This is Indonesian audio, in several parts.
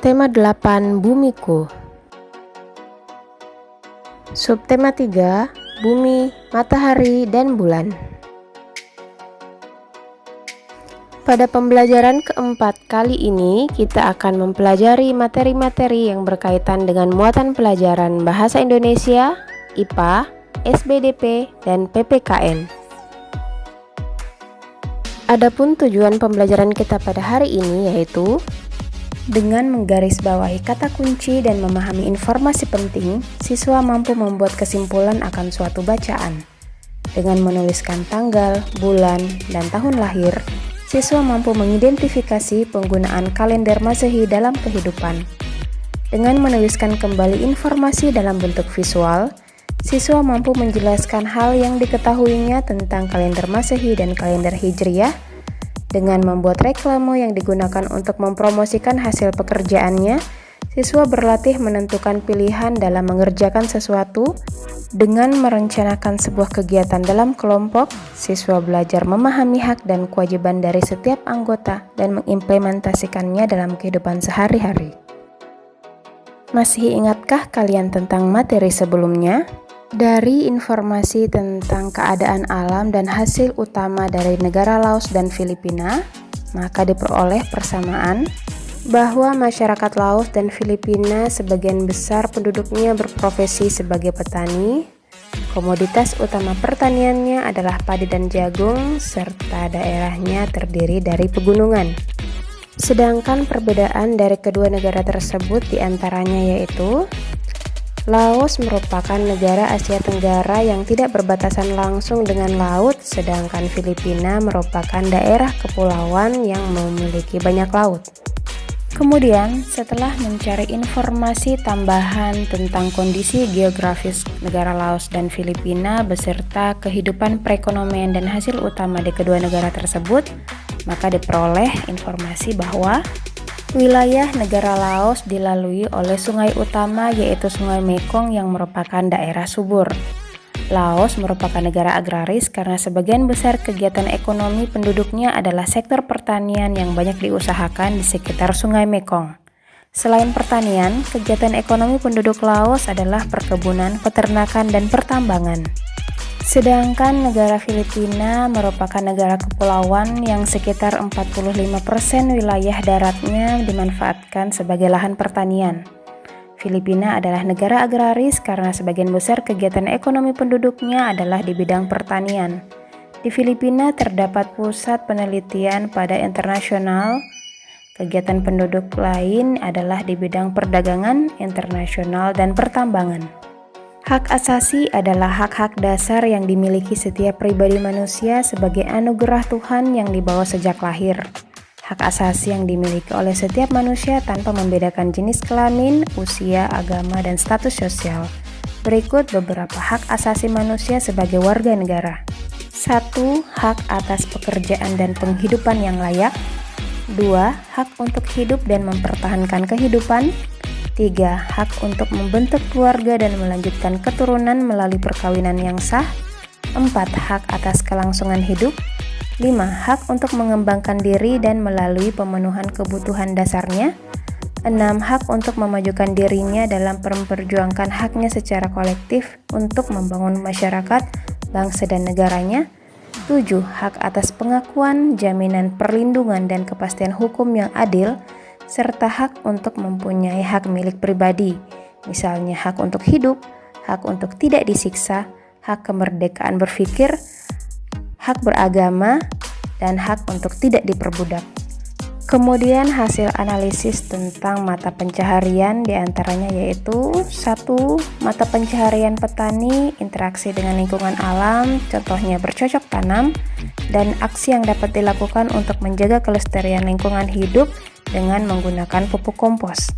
Tema 8 Bumiku. Subtema 3 Bumi, Matahari, dan Bulan. Pada pembelajaran keempat kali ini, kita akan mempelajari materi-materi yang berkaitan dengan muatan pelajaran Bahasa Indonesia, IPA, SBDP, dan PPKN. Adapun tujuan pembelajaran kita pada hari ini yaitu dengan menggarisbawahi kata kunci dan memahami informasi penting, siswa mampu membuat kesimpulan akan suatu bacaan. Dengan menuliskan tanggal, bulan, dan tahun lahir, siswa mampu mengidentifikasi penggunaan kalender Masehi dalam kehidupan. Dengan menuliskan kembali informasi dalam bentuk visual, siswa mampu menjelaskan hal yang diketahuinya tentang kalender Masehi dan kalender Hijriyah. Dengan membuat reklame yang digunakan untuk mempromosikan hasil pekerjaannya, siswa berlatih menentukan pilihan dalam mengerjakan sesuatu. Dengan merencanakan sebuah kegiatan dalam kelompok, siswa belajar memahami hak dan kewajiban dari setiap anggota dan mengimplementasikannya dalam kehidupan sehari-hari. Masih ingatkah kalian tentang materi sebelumnya? Dari informasi tentang keadaan alam dan hasil utama dari negara Laos dan Filipina, maka diperoleh persamaan bahwa masyarakat Laos dan Filipina sebagian besar penduduknya berprofesi sebagai petani. Komoditas utama pertaniannya adalah padi dan jagung, serta daerahnya terdiri dari pegunungan. Sedangkan perbedaan dari kedua negara tersebut diantaranya yaitu Laos merupakan negara Asia Tenggara yang tidak berbatasan langsung dengan laut, sedangkan Filipina merupakan daerah kepulauan yang memiliki banyak laut. Kemudian, setelah mencari informasi tambahan tentang kondisi geografis negara Laos dan Filipina beserta kehidupan perekonomian dan hasil utama di kedua negara tersebut, maka diperoleh informasi bahwa wilayah negara Laos dilalui oleh sungai utama yaitu Sungai Mekong yang merupakan daerah subur. Laos merupakan negara agraris karena sebagian besar kegiatan ekonomi penduduknya adalah sektor pertanian yang banyak diusahakan di sekitar Sungai Mekong. Selain pertanian, kegiatan ekonomi penduduk Laos adalah perkebunan, peternakan, dan pertambangan. Sedangkan negara Filipina merupakan negara kepulauan yang sekitar 45% wilayah daratnya dimanfaatkan sebagai lahan pertanian. Filipina adalah negara agraris karena sebagian besar kegiatan ekonomi penduduknya adalah di bidang pertanian. Di Filipina terdapat pusat penelitian pada internasional. Kegiatan penduduk lain adalah di bidang perdagangan internasional dan pertambangan. Hak asasi adalah hak-hak dasar yang dimiliki setiap pribadi manusia sebagai anugerah Tuhan yang dibawa sejak lahir. Hak asasi yang dimiliki oleh setiap manusia tanpa membedakan jenis kelamin, usia, agama, dan status sosial. Berikut beberapa hak asasi manusia sebagai warga negara. 1. Hak atas pekerjaan dan penghidupan yang layak. 2. Hak untuk hidup dan mempertahankan kehidupan. 3. Hak untuk membentuk keluarga dan melanjutkan keturunan melalui perkawinan yang sah. 4. Hak atas kelangsungan hidup. 5. Hak untuk mengembangkan diri dan melalui pemenuhan kebutuhan dasarnya. 6. Hak untuk memajukan dirinya dalam memperjuangkan haknya secara kolektif untuk membangun masyarakat, bangsa, dan negaranya. 7. Hak atas pengakuan, jaminan perlindungan, dan kepastian hukum yang adil, serta hak untuk mempunyai hak milik pribadi, misalnya hak untuk hidup, hak untuk tidak disiksa, hak kemerdekaan berpikir, hak beragama, dan hak untuk tidak diperbudak. Kemudian hasil analisis tentang mata pencaharian diantaranya yaitu 1. Mata pencaharian petani, interaksi dengan lingkungan alam, contohnya bercocok tanam, dan aksi yang dapat dilakukan untuk menjaga kelestarian lingkungan hidup dengan menggunakan pupuk kompos.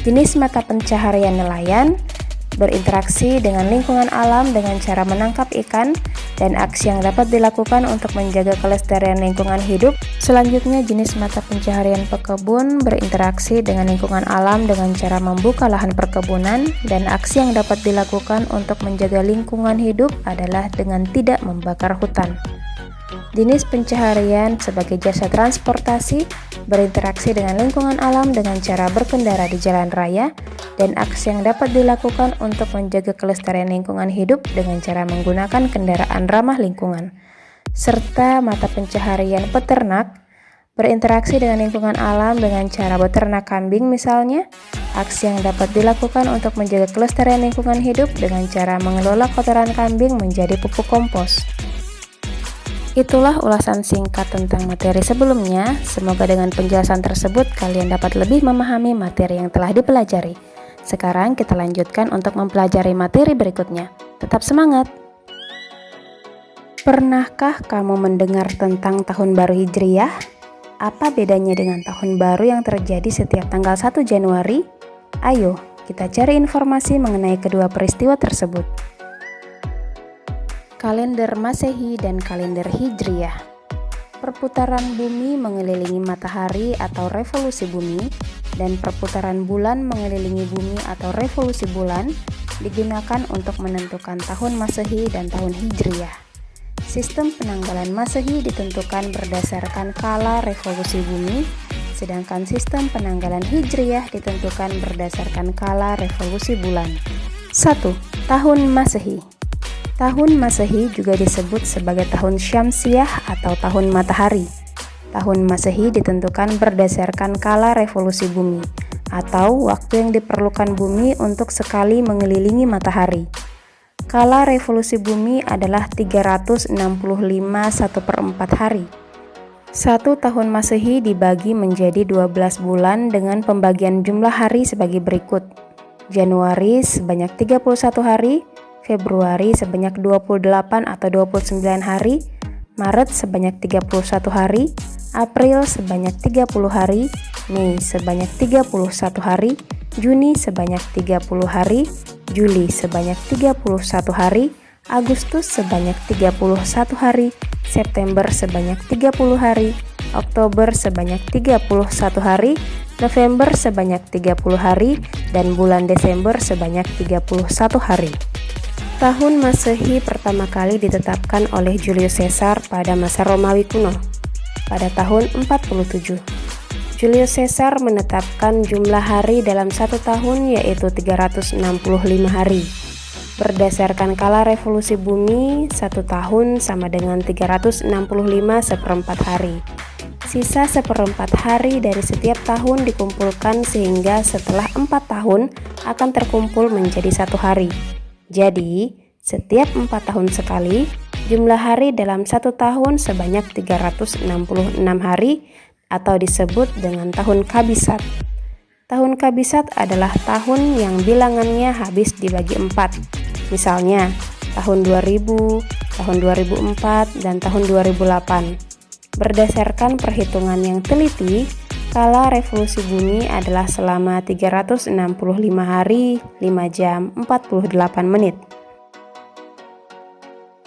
Jenis mata pencaharian nelayan, berinteraksi dengan lingkungan alam dengan cara menangkap ikan, dan aksi yang dapat dilakukan untuk menjaga kelestarian lingkungan hidup. Selanjutnya, jenis mata pencaharian pekebun, berinteraksi dengan lingkungan alam dengan cara membuka lahan perkebunan, dan aksi yang dapat dilakukan untuk menjaga lingkungan hidup adalah dengan tidak membakar hutan. Jenis pencaharian sebagai jasa transportasi, berinteraksi dengan lingkungan alam dengan cara berkendara di jalan raya, dan aksi yang dapat dilakukan untuk menjaga kelestarian lingkungan hidup dengan cara menggunakan kendaraan ramah lingkungan. Serta mata pencaharian peternak, berinteraksi dengan lingkungan alam dengan cara beternak kambing misalnya, aksi yang dapat dilakukan untuk menjaga kelestarian lingkungan hidup dengan cara mengelola kotoran kambing menjadi pupuk kompos. Itulah ulasan singkat tentang materi sebelumnya. Semoga dengan penjelasan tersebut kalian dapat lebih memahami materi yang telah dipelajari. Sekarang kita lanjutkan untuk mempelajari materi berikutnya. Tetap semangat! Pernahkah kamu mendengar tentang Tahun Baru Hijriyah? Apa bedanya dengan Tahun Baru yang terjadi setiap tanggal 1 Januari? Ayo, kita cari informasi mengenai kedua peristiwa tersebut. Kalender Masehi dan kalender Hijriyah. Perputaran bumi mengelilingi matahari atau revolusi bumi, dan perputaran bulan mengelilingi bumi atau revolusi bulan digunakan untuk menentukan tahun Masehi dan tahun Hijriyah. Sistem penanggalan Masehi ditentukan berdasarkan kala revolusi bumi, sedangkan sistem penanggalan Hijriyah ditentukan berdasarkan kala revolusi bulan. 1. Tahun Masehi. Tahun Masehi juga disebut sebagai tahun Syamsiah atau tahun matahari. Tahun Masehi ditentukan berdasarkan kala revolusi bumi atau waktu yang diperlukan bumi untuk sekali mengelilingi matahari. Kala revolusi bumi adalah 365 1/4 hari. 1 tahun Masehi dibagi menjadi 12 bulan dengan pembagian jumlah hari sebagai berikut. Januari sebanyak 31 hari, Februari sebanyak 28 atau 29 hari, Maret sebanyak 31 hari, April sebanyak 30 hari, Mei sebanyak 31 hari, Juni sebanyak 30 hari, Juli sebanyak 31 hari, Agustus sebanyak 31 hari, September sebanyak 30 hari, Oktober sebanyak 31 hari, November sebanyak 30 hari, dan bulan Desember sebanyak 31 hari. Tahun Masehi pertama kali ditetapkan oleh Julius Caesar pada masa Romawi kuno, pada tahun 47. Julius Caesar menetapkan jumlah hari dalam satu tahun yaitu 365 hari. Berdasarkan kala revolusi bumi, satu tahun sama dengan 365 1/4 hari. Sisa 1/4 hari dari setiap tahun dikumpulkan sehingga setelah 4 tahun akan terkumpul menjadi satu hari. Jadi, setiap 4 tahun sekali, jumlah hari dalam satu tahun sebanyak 366 hari atau disebut dengan tahun Kabisat. Tahun Kabisat adalah tahun yang bilangannya habis dibagi 4. Misalnya, tahun 2000, tahun 2004, dan tahun 2008. Berdasarkan perhitungan yang teliti, kala revolusi bumi adalah selama 365 hari, 5 jam, 48 menit.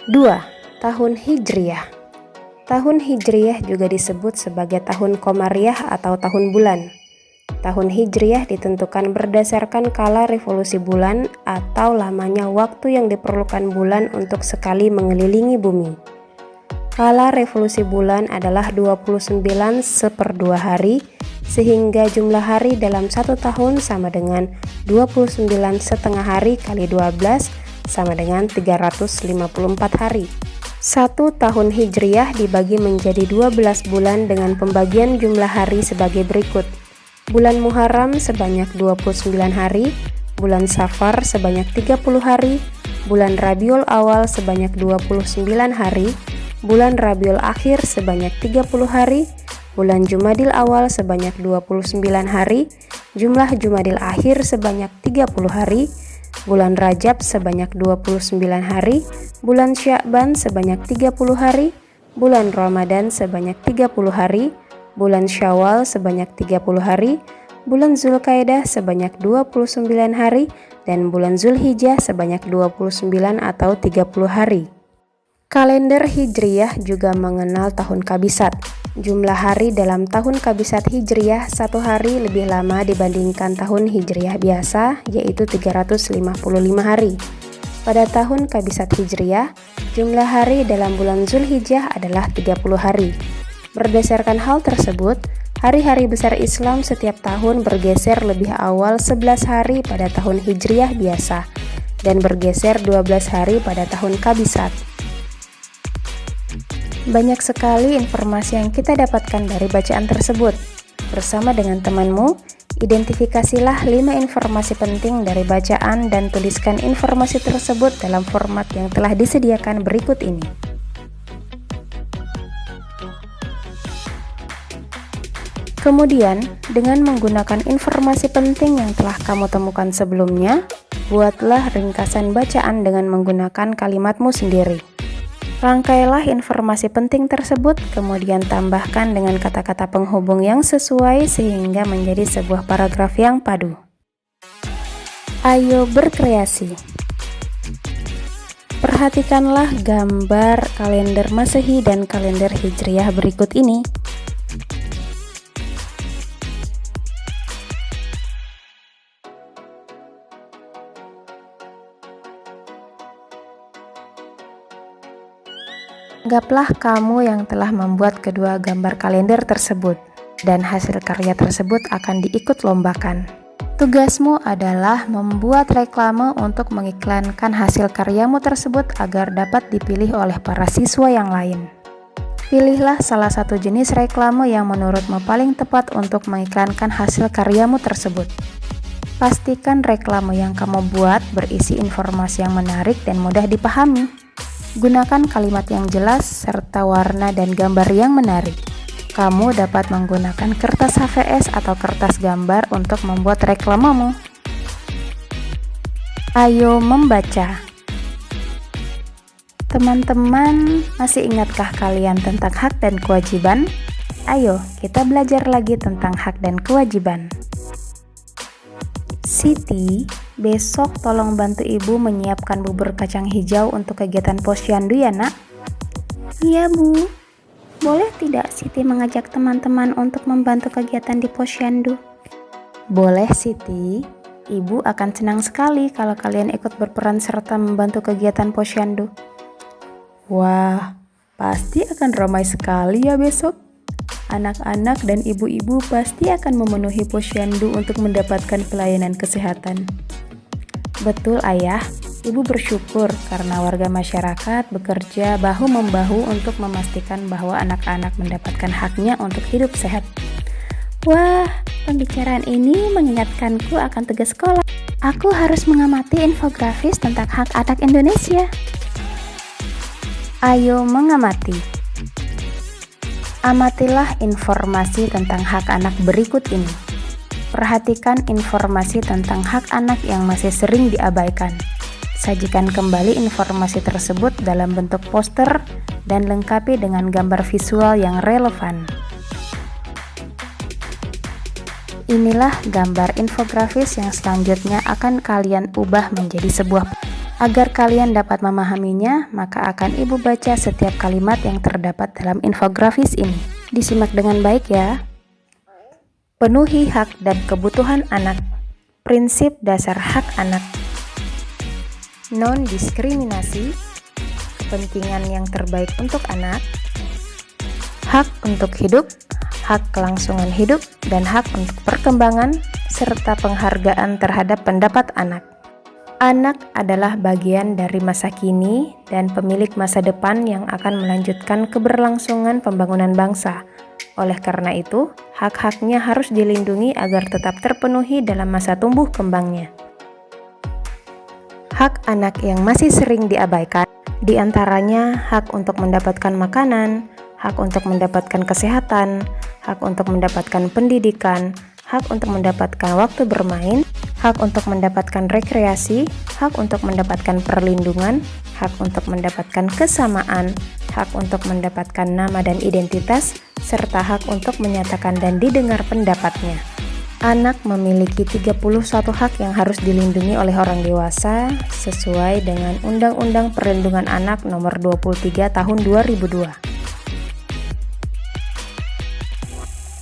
2. Tahun Hijriyah. Tahun Hijriyah juga disebut sebagai tahun Komariah atau tahun bulan. Tahun Hijriyah ditentukan berdasarkan kala revolusi bulan atau lamanya waktu yang diperlukan bulan untuk sekali mengelilingi bumi. Kala revolusi bulan adalah 29 1/2 hari, sehingga jumlah hari dalam satu tahun sama dengan 29,5 hari kali 12 sama dengan 354 hari. Satu tahun Hijriyah dibagi menjadi 12 bulan dengan pembagian jumlah hari sebagai berikut. Bulan Muharram sebanyak 29 hari, bulan Safar sebanyak 30 hari, bulan Rabiul Awal sebanyak 29 hari, bulan Rabiul Akhir sebanyak 30 hari, bulan Jumadil Awal sebanyak 29 hari, jumlah Jumadil Akhir sebanyak 30 hari, bulan Rajab sebanyak 29 hari, bulan Sya'ban sebanyak 30 hari, bulan Ramadan sebanyak 30 hari, bulan Syawal sebanyak 30 hari, bulan Zulkaidah sebanyak 29 hari, dan bulan Zulhijjah sebanyak 29 atau 30 hari. Kalender Hijriyah juga mengenal tahun Kabisat. Jumlah hari dalam tahun Kabisat Hijriyah satu hari lebih lama dibandingkan tahun Hijriyah biasa, yaitu 355 hari. Pada tahun Kabisat Hijriyah, Jumlah hari dalam bulan Zulhijjah adalah 30 hari. Berdasarkan hal tersebut, hari-hari besar Islam setiap tahun bergeser lebih awal 11 hari pada tahun Hijriah biasa dan bergeser 12 hari pada tahun Kabisat. Banyak sekali informasi yang kita dapatkan dari bacaan tersebut. Bersama dengan temanmu, identifikasilah 5 informasi penting dari bacaan dan tuliskan informasi tersebut dalam format yang telah disediakan berikut ini. Kemudian, dengan menggunakan informasi penting yang telah kamu temukan sebelumnya, buatlah ringkasan bacaan dengan menggunakan kalimatmu sendiri. Rangkailah informasi penting tersebut, kemudian tambahkan dengan kata-kata penghubung yang sesuai sehingga menjadi sebuah paragraf yang padu. Ayo berkreasi. Perhatikanlah gambar kalender Masehi dan kalender Hijriah berikut ini. Anggaplah kamu yang telah membuat kedua gambar kalender tersebut, dan hasil karya tersebut akan diikut lombakan. Tugasmu adalah membuat reklame untuk mengiklankan hasil karyamu tersebut agar dapat dipilih oleh para siswa yang lain. Pilihlah salah satu jenis reklame yang menurutmu paling tepat untuk mengiklankan hasil karyamu tersebut. Pastikan reklame yang kamu buat berisi informasi yang menarik dan mudah dipahami. Gunakan kalimat yang jelas serta warna dan gambar yang menarik. Kamu dapat menggunakan kertas HVS atau kertas gambar untuk membuat reklamemu. Ayo membaca. Teman-teman, masih ingatkah kalian tentang hak dan kewajiban? Ayo, kita belajar lagi tentang hak dan kewajiban. Siti, besok tolong bantu ibu menyiapkan bubur kacang hijau untuk kegiatan posyandu ya nak? Iya bu. Boleh tidak Siti mengajak teman-teman untuk membantu kegiatan di posyandu? Boleh Siti. Ibu akan senang sekali kalau kalian ikut berperan serta membantu kegiatan posyandu. Wah, pasti akan ramai sekali ya besok. Anak-anak dan ibu-ibu pasti akan memenuhi posyandu untuk mendapatkan pelayanan kesehatan. Betul ayah, ibu bersyukur karena warga masyarakat bekerja bahu-membahu untuk memastikan bahwa anak-anak mendapatkan haknya untuk hidup sehat. Wah, pembicaraan ini mengingatkanku akan tugas sekolah. Aku harus mengamati infografis tentang hak anak Indonesia. Ayo mengamati. Amatilah informasi tentang hak anak berikut ini. Perhatikan informasi tentang hak anak yang masih sering diabaikan. Sajikan kembali informasi tersebut dalam bentuk poster dan lengkapi dengan gambar visual yang relevan. Inilah gambar infografis yang selanjutnya akan kalian ubah menjadi sebuah. Agar kalian dapat memahaminya, maka akan ibu baca setiap kalimat yang terdapat dalam infografis ini. Disimak dengan baik ya. Penuhi hak dan kebutuhan anak. Prinsip dasar hak anak. Non-diskriminasi. Kepentingan yang terbaik untuk anak. Hak untuk hidup, hak kelangsungan hidup, dan hak untuk perkembangan, serta penghargaan terhadap pendapat anak. Anak adalah bagian dari masa kini dan pemilik masa depan yang akan melanjutkan keberlangsungan pembangunan bangsa. Oleh karena itu, hak-haknya harus dilindungi agar tetap terpenuhi dalam masa tumbuh kembangnya. Hak anak yang masih sering diabaikan, diantaranya hak untuk mendapatkan makanan, hak untuk mendapatkan kesehatan, hak untuk mendapatkan pendidikan, hak untuk mendapatkan waktu bermain, hak untuk mendapatkan rekreasi, hak untuk mendapatkan perlindungan, hak untuk mendapatkan kesamaan, hak untuk mendapatkan nama dan identitas, serta hak untuk menyatakan dan didengar pendapatnya. Anak memiliki 31 hak yang harus dilindungi oleh orang dewasa sesuai dengan Undang-Undang Perlindungan Anak Nomor 23 Tahun 2002.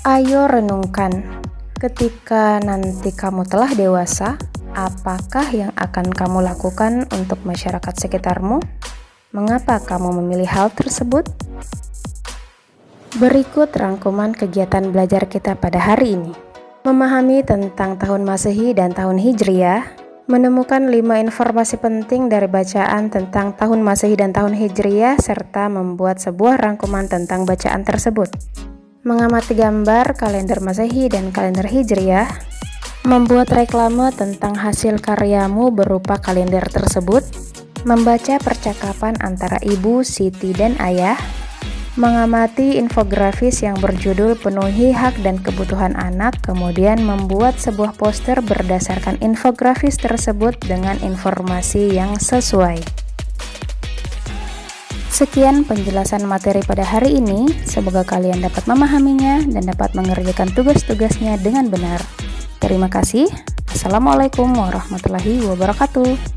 Ayo renungkan. Ketika nanti kamu telah dewasa, apakah yang akan kamu lakukan untuk masyarakat sekitarmu? Mengapa kamu memilih hal tersebut? Berikut rangkuman kegiatan belajar kita pada hari ini. Memahami tentang tahun Masehi dan tahun Hijriah, menemukan 5 informasi penting dari bacaan tentang tahun Masehi dan tahun Hijriah, serta membuat sebuah rangkuman tentang bacaan tersebut. Mengamati gambar kalender Masehi dan kalender Hijriah, membuat reklame tentang hasil karyamu berupa kalender tersebut, membaca percakapan antara ibu, Siti, dan ayah, mengamati infografis yang berjudul Penuhi Hak dan Kebutuhan Anak, kemudian membuat sebuah poster berdasarkan infografis tersebut dengan informasi yang sesuai. Sekian penjelasan materi pada hari ini, semoga kalian dapat memahaminya dan dapat mengerjakan tugas-tugasnya dengan benar. Terima kasih. Assalamualaikum warahmatullahi wabarakatuh.